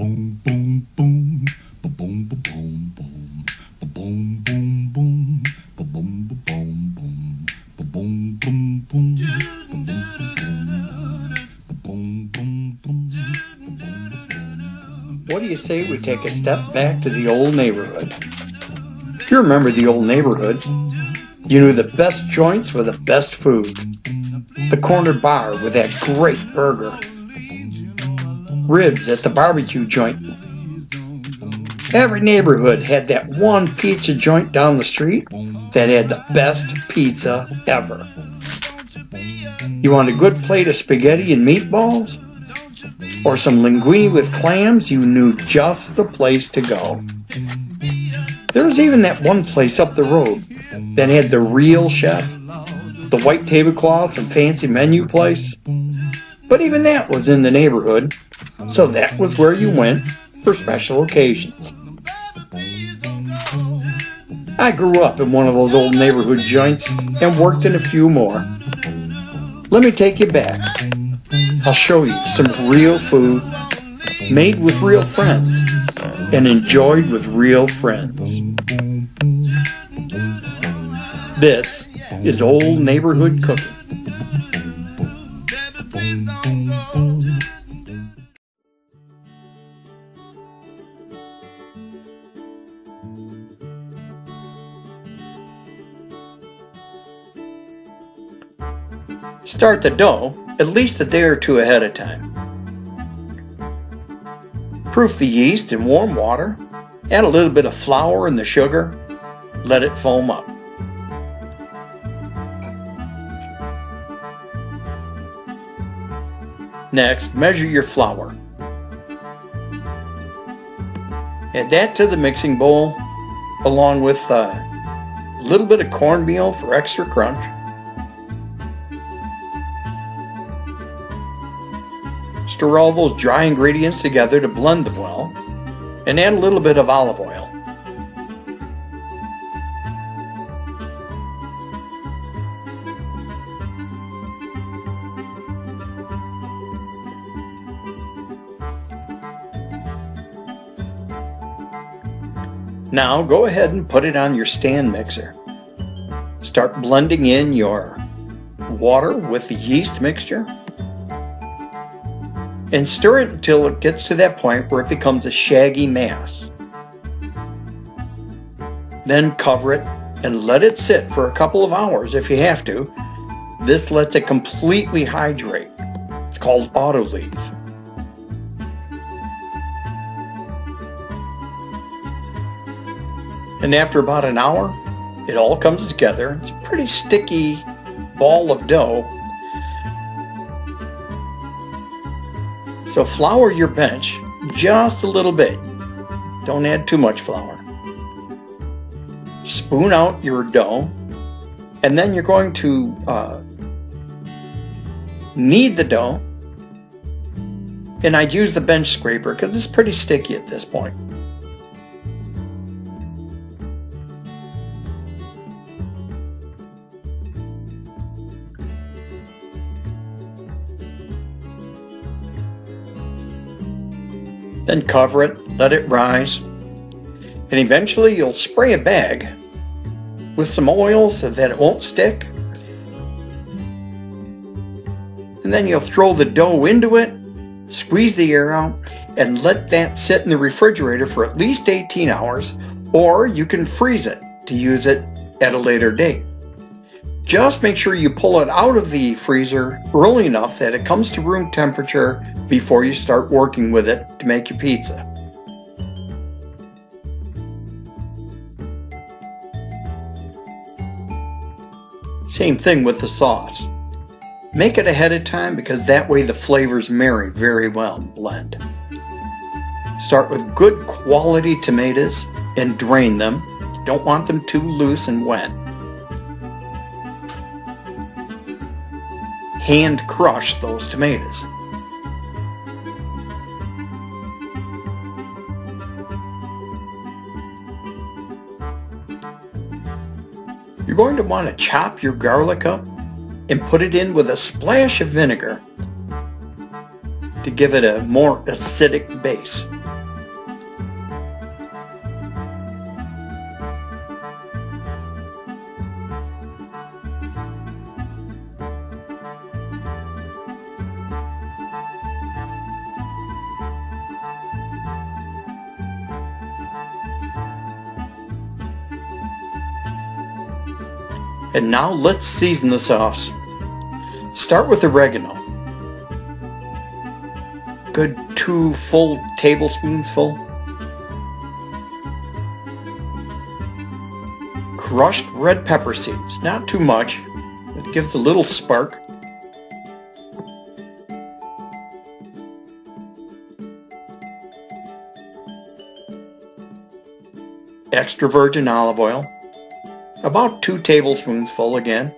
boom boom boom boom boom boom boom boom boom boom boom boom boom boom boom What do you say we take a step back to the old neighborhood? If you remember the old neighborhood, you knew the best joints with the best food. The corner bar with that great burger. Ribs at the barbecue joint. Every neighborhood had that one pizza joint down the street that had the best pizza ever. You want a good plate of spaghetti and meatballs? Or some linguine with clams? You knew just the place to go. There was even that one place up the road that had the real chef, the white tablecloths and fancy menu place. But even that was in the neighborhood, so that was where you went for special occasions. I grew up in one of those old neighborhood joints and worked in a few more. Let me take you back. I'll show you some real food made with real friends and enjoyed with real friends. This is Old Neighborhood Cooking. Start the dough at least a day or two ahead of time. Proof the yeast in warm water, add a little bit of flour and the sugar, let it foam up. Next, measure your flour. Add that to the mixing bowl along with a little bit of cornmeal for extra crunch. Stir all those dry ingredients together to blend them well, and add a little bit of olive oil. Now go ahead and put it on your stand mixer. Start blending in your water with the yeast mixture. And stir it until it gets to that point where it becomes a shaggy mass. Then cover it and let it sit for a couple of hours if you have to. This lets it completely hydrate. It's called autolyse. And after about an hour, it all comes together. It's a pretty sticky ball of dough. So flour your bench just a little bit. Don't add too much flour. Spoon out your dough, and then you're going to knead the dough. And I'd use the bench scraper because it's pretty sticky at this point. Then cover it, let it rise, and eventually you'll spray a bag with some oil so that it won't stick. And then you'll throw the dough into it, squeeze the air out, and let that sit in the refrigerator for at least 18 hours, or you can freeze it to use it at a later date. Just make sure you pull it out of the freezer early enough that it comes to room temperature before you start working with it to make your pizza. Same thing with the sauce. Make it ahead of time because that way the flavors marry very well and blend. Start with good quality tomatoes and drain them. You don't want them too loose and wet. Hand crush those tomatoes. You're going to want to chop your garlic up and put it in with a splash of vinegar to give it a more acidic base. And now let's season the sauce. Start with oregano. Good 2 full tablespoons full. Crushed red pepper seeds, not too much. It gives a little spark. Extra virgin olive oil, about 2 tablespoons full again.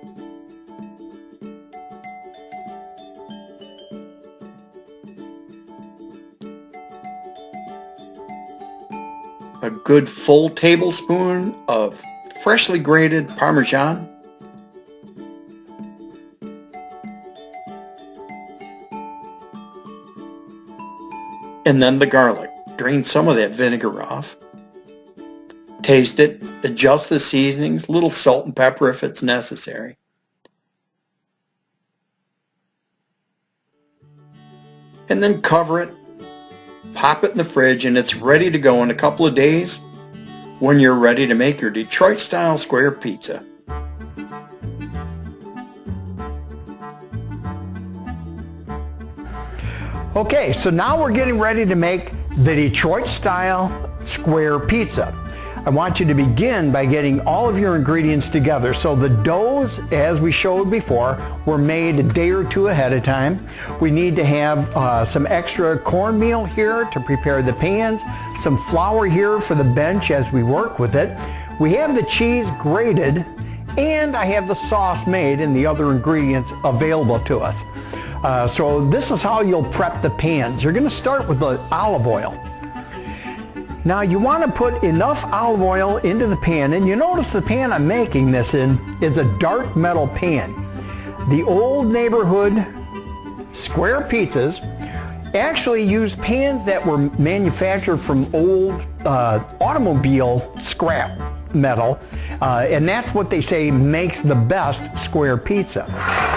A good full tablespoon of freshly grated Parmesan. And then the garlic. Drain some of that vinegar off. Taste it, adjust the seasonings, a little salt and pepper if it's necessary. And then cover it, pop it in the fridge, and it's ready to go in a couple of days when you're ready to make your Detroit-style square pizza. Okay, so now we're getting ready to make the Detroit-style square pizza. I want you to begin by getting all of your ingredients together. So the doughs, as we showed before, were made a day or two ahead of time. We need to have some extra cornmeal here to prepare the pans, some flour here for the bench as we work with it. We have the cheese grated, and I have the sauce made and the other ingredients available to us. So this is how you'll prep the pans. You're going to start with the olive oil. Now you want to put enough olive oil into the pan, and you notice the pan I'm making this in is a dark metal pan. The Old Neighborhood square pizzas actually use pans that were manufactured from old automobile scrap metal, and that's what they say makes the best square pizza.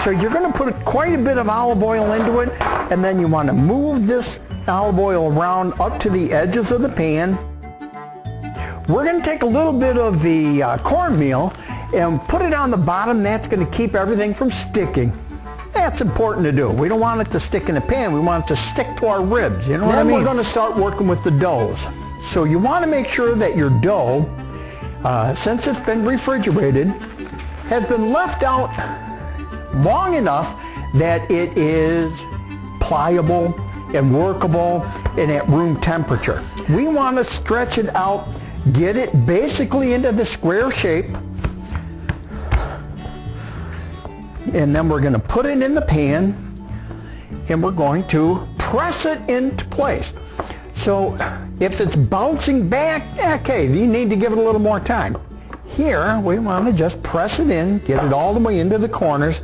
So you're going to put quite a bit of olive oil into it, and then you want to move this olive oil around up to the edges of the pan. We're going to take a little bit of the cornmeal and put it on the bottom. That's going to keep everything from sticking. That's important to do. We don't want it to stick in the pan. We want it to stick to our ribs. You know what I mean? Then we're going to start working with the doughs. So you want to make sure that your dough, since it's been refrigerated, has been left out long enough that it is pliable and workable and at room temperature. We want to stretch it out, get it basically into the square shape, and then we're going to put it in the pan and we're going to press it into place. So if it's bouncing back, okay, you need to give it a little more time. Here we want to just press it in, get it all the way into the corners,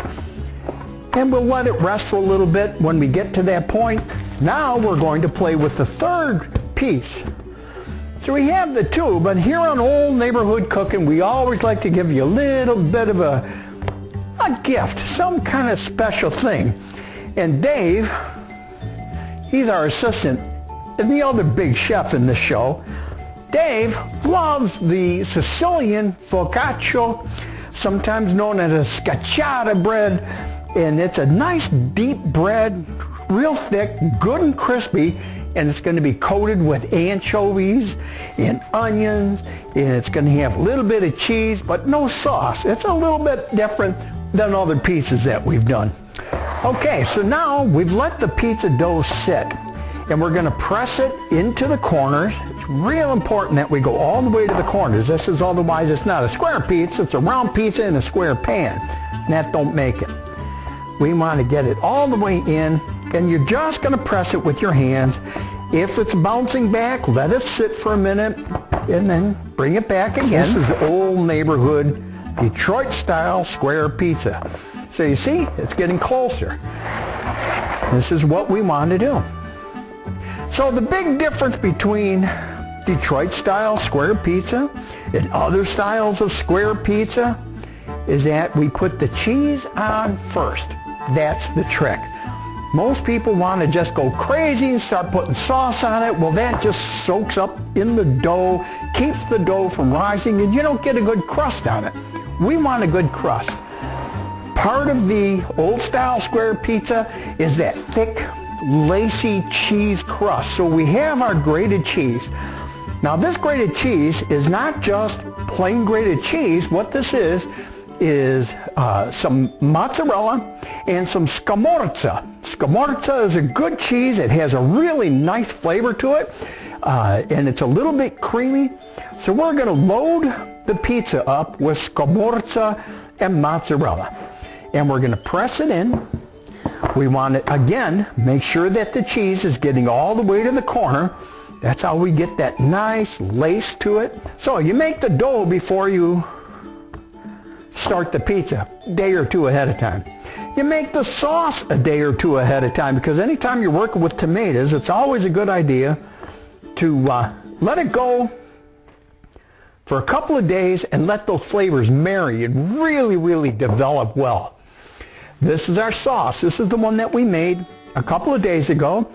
and we'll let it rest for a little bit. When we get to that point, now we're going to play with the third piece. So we have the two, but here on Old Neighborhood Cooking, we always like to give you a little bit of a gift, some kind of special thing. And Dave, he's our assistant and the other big chef in this show. Dave loves the Sicilian focaccia, sometimes known as a scacciata bread, and it's a nice deep bread, real thick, good and crispy, and it's going to be coated with anchovies and onions, and it's going to have a little bit of cheese, but no sauce. It's a little bit different than other pizzas that we've done. Okay, so now we've let the pizza dough sit, and we're going to press it into the corners. It's real important that we go all the way to the corners. This is otherwise it's not a square pizza, it's a round pizza in a square pan. And that don't make it. We want to get it all the way in, and you're just going to press it with your hands. If it's bouncing back, let it sit for a minute, and then bring it back again. This is Old Neighborhood Detroit-style square pizza. So you see, it's getting closer. This is what we want to do. So the big difference between Detroit-style square pizza and other styles of square pizza is that we put the cheese on first. That's the trick. Most people want to just go crazy and start putting sauce on it. Well, that just soaks up in the dough, keeps the dough from rising, and you don't get a good crust on it. We want a good crust. Part of the old style square pizza is that thick, lacy cheese crust. So we have our grated cheese. Now this grated cheese is not just plain grated cheese. What this is some mozzarella and some scamorza. Scamorza is a good cheese. It has a really nice flavor to it, and it's a little bit creamy. So we're going to load the pizza up with scamorza and mozzarella, and we're going to press it in. We want to, again, make sure that the cheese is getting all the way to the corner. That's how we get that nice lace to it. So you make the dough before you start the pizza, a day or two ahead of time. You make the sauce a day or two ahead of time, because anytime you're working with tomatoes, it's always a good idea to let it go for a couple of days and let those flavors marry and really develop well. This is our sauce. This is the one that we made a couple of days ago.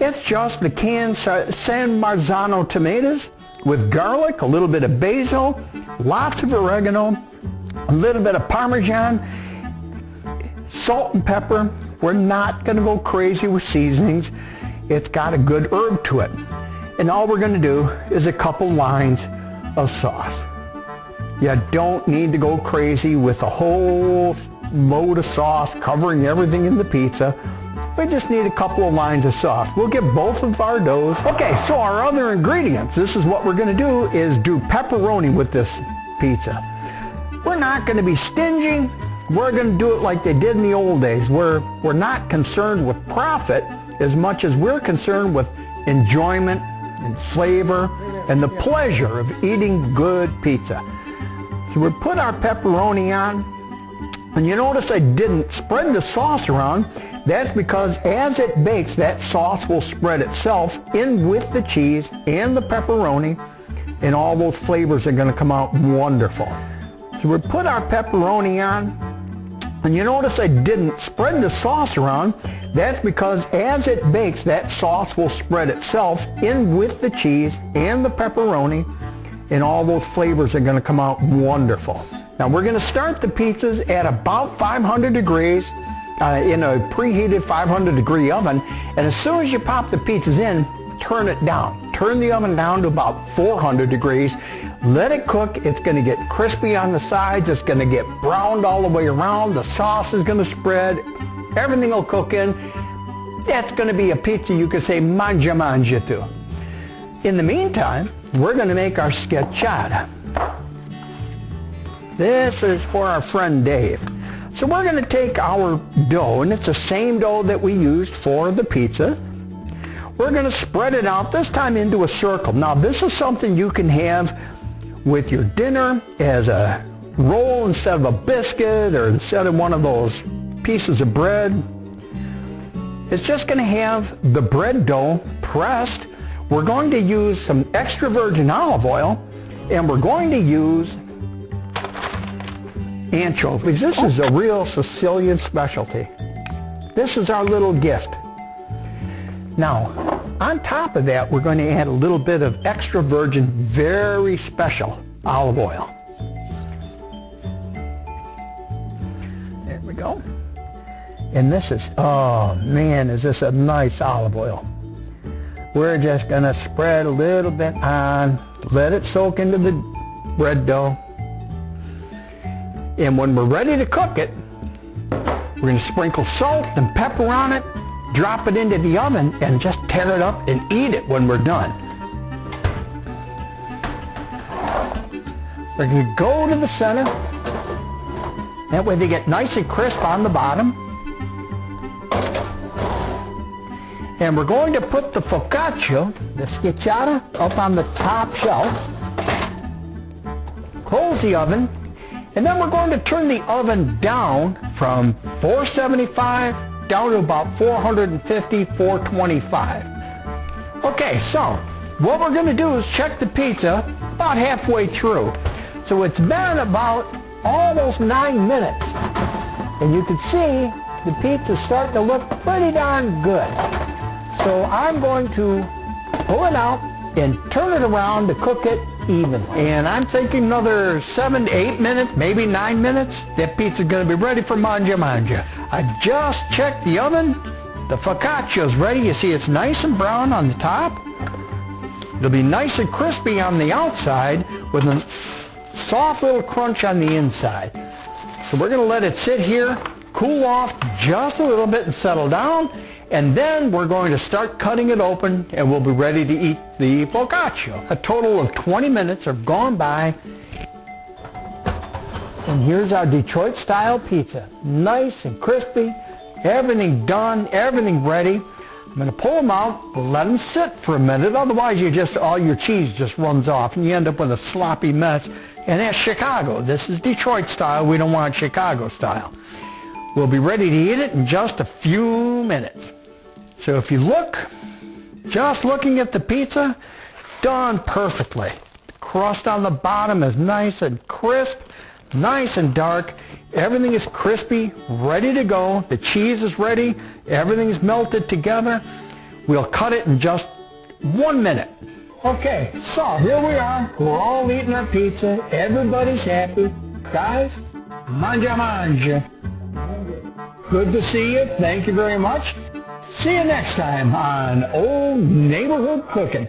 It's just the canned San Marzano tomatoes with garlic, a little bit of basil, lots of oregano, a little bit of Parmesan, salt and pepper. We're not going to go crazy with seasonings. It's got a good herb to it. And all we're going to do is a couple lines of sauce. You don't need to go crazy with a whole load of sauce covering everything in the pizza. We just need a couple of lines of sauce. We'll get both of our doughs. Okay, so our other ingredients, this is what we're going to do, is do pepperoni with this pizza. We're not going to be stingy. We're going to do it like they did in the old days. We're not concerned with profit as much as we're concerned with enjoyment and flavor and the pleasure of eating good pizza. So we put our pepperoni on, and you notice I didn't spread the sauce around. That's because as it bakes, that sauce will spread itself in with the cheese and the pepperoni, and all those flavors are going to come out wonderful. So we put our pepperoni on, and you notice I didn't spread the sauce around. That's because as it bakes, that sauce will spread itself in with the cheese and the pepperoni, and all those flavors are going to come out wonderful. Now we're going to start the pizzas at about 500 degrees in a preheated 500 degree oven, and as soon as you pop the pizzas in, turn it down. Turn the oven down to about 400 degrees. Let it cook. It's going to get crispy on the sides. It's going to get browned all the way around. The sauce is going to spread. Everything will cook in. That's going to be a pizza you could say mangia to. In the meantime, we're going to make our schiacciata. This is for our friend Dave. So we're going to take our dough, and it's the same dough that we used for the pizza. We're going to spread it out, this time into a circle. Now this is something you can have with your dinner as a roll instead of a biscuit, or instead of one of those pieces of bread. It's just going to have the bread dough pressed. We're going to use some extra virgin olive oil, and we're going to use anchovies. This is a real Sicilian specialty. This is our little gift. Now, on top of that, we're going to add a little bit of extra virgin, very special olive oil. There we go. And this is, oh man, is this a nice olive oil. We're just going to spread a little bit on, let it soak into the bread dough. And when we're ready to cook it, we're going to sprinkle salt and pepper on it, drop it into the oven, and just tear it up and eat it when we're done. We're going to go to the center. That way they get nice and crisp on the bottom. And we're going to put the focaccia, the schiacciata, up on the top shelf. Close the oven. And then we're going to turn the oven down from 475 down to about 450, 425. Okay, so what we're going to do is check the pizza about halfway through. So it's been about almost 9 minutes. And you can see the pizza's starting to look pretty darn good. So I'm going to pull it out, and turn it around to cook it even. And I'm thinking another 7 to 8 minutes, maybe 9 minutes, that pizza's gonna be ready for Manja Manja. I just checked the oven. The focaccia's ready. You see it's nice and brown on the top. It'll be nice and crispy on the outside with a soft little crunch on the inside. So we're gonna let it sit here, cool off just a little bit and settle down, and then we're going to start cutting it open and we'll be ready to eat the focaccia. A total of 20 minutes have gone by, and here's our Detroit style pizza. Nice and crispy, everything done, everything ready. I'm going to pull them out, we'll let them sit for a minute, otherwise all your cheese just runs off and you end up with a sloppy mess. And that's Chicago. This is Detroit style, we don't want Chicago style. We'll be ready to eat it in just a few minutes. So if you look, just looking at the pizza, done perfectly. The crust on the bottom is nice and crisp, nice and dark. Everything is crispy, ready to go. The cheese is ready. Everything is melted together. We'll cut it in just 1 minute. Okay, so here we are. We're all eating our pizza. Everybody's happy. Guys, manja manja. Good to see you. Thank you very much. See you next time on Old Neighborhood Cooking.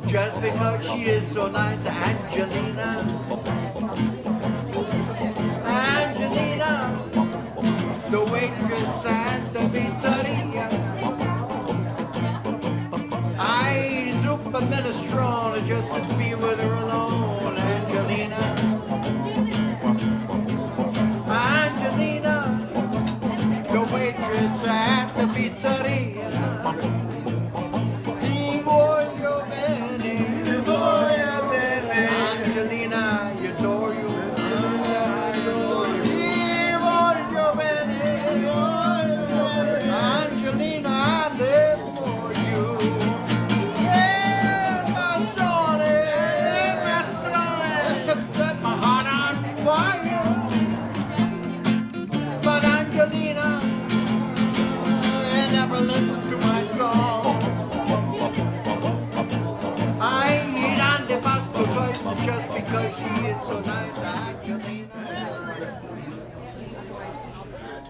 Just because she is so nice, Angelina. Angelina, the waitress at the pizzeria. I super minestrone just to be with her alone, Angelina. Angelina, the waitress at the pizzeria. Angelina, you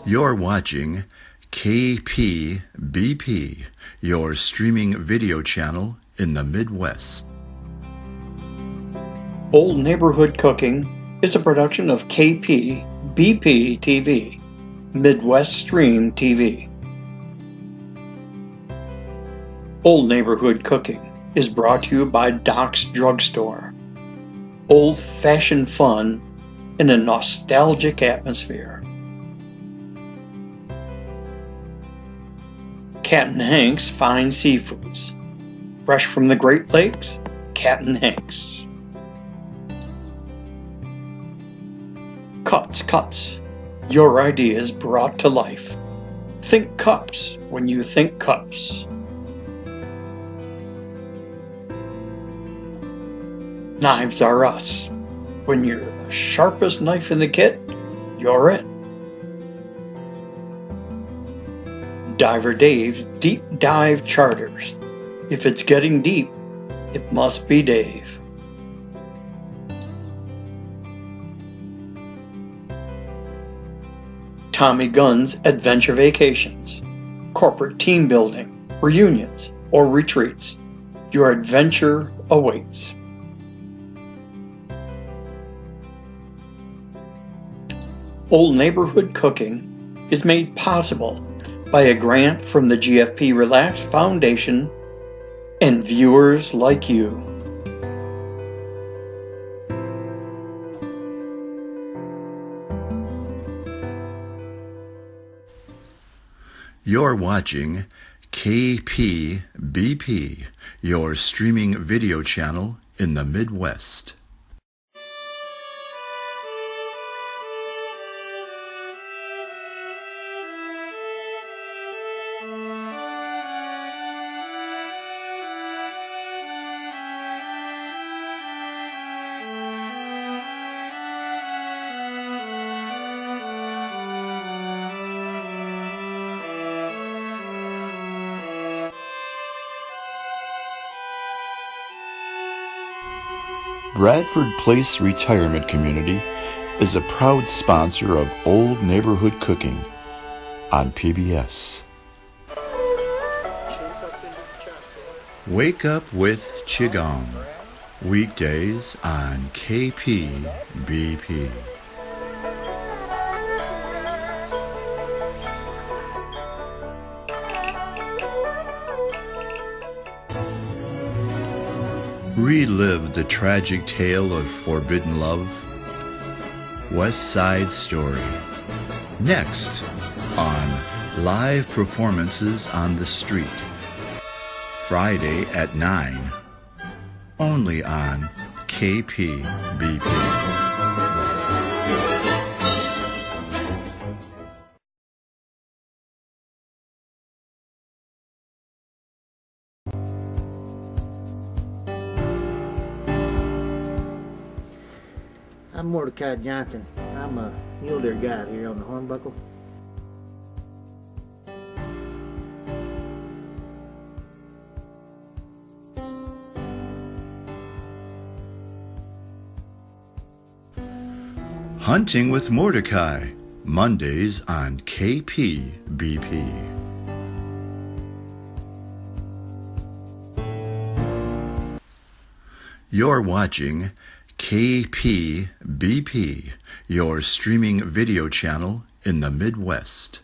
You're watching KPBP, your streaming video channel in the Midwest. Old Neighborhood Cooking is a production of KPBP TV, Midwest Stream TV. Old Neighborhood Cooking is brought to you by Doc's Drugstore. Old-fashioned fun in a nostalgic atmosphere. Captain Hank's Fine Seafoods. Fresh from the Great Lakes, Captain Hank's. Cups. Your ideas brought to life. Think cups when you think cups. Knives R Us. When you're the sharpest knife in the kit, you're it. Diver Dave's Deep Dive Charters. If it's getting deep, it must be Dave. Tommy Gunn's Adventure Vacations. Corporate team building, reunions, or retreats. Your adventure awaits. Old Neighborhood Cooking is made possible by a grant from the GFP Relax Foundation and viewers like you. You're watching KPBP, your streaming video channel in the Midwest. Bradford Place Retirement Community is a proud sponsor of Old Neighborhood Cooking on PBS. Wake Up with Qigong, weekdays on KPBP. Relive the tragic tale of forbidden love. West Side Story. Next on Live Performances on the Street. Friday at 9. Only on KPBP. I'm Mordecai Johnson. I'm a mule deer guide here on the Hornbuckle. Hunting with Mordecai, Mondays on KPBP. You're watching KPBP, your streaming video channel in the Midwest.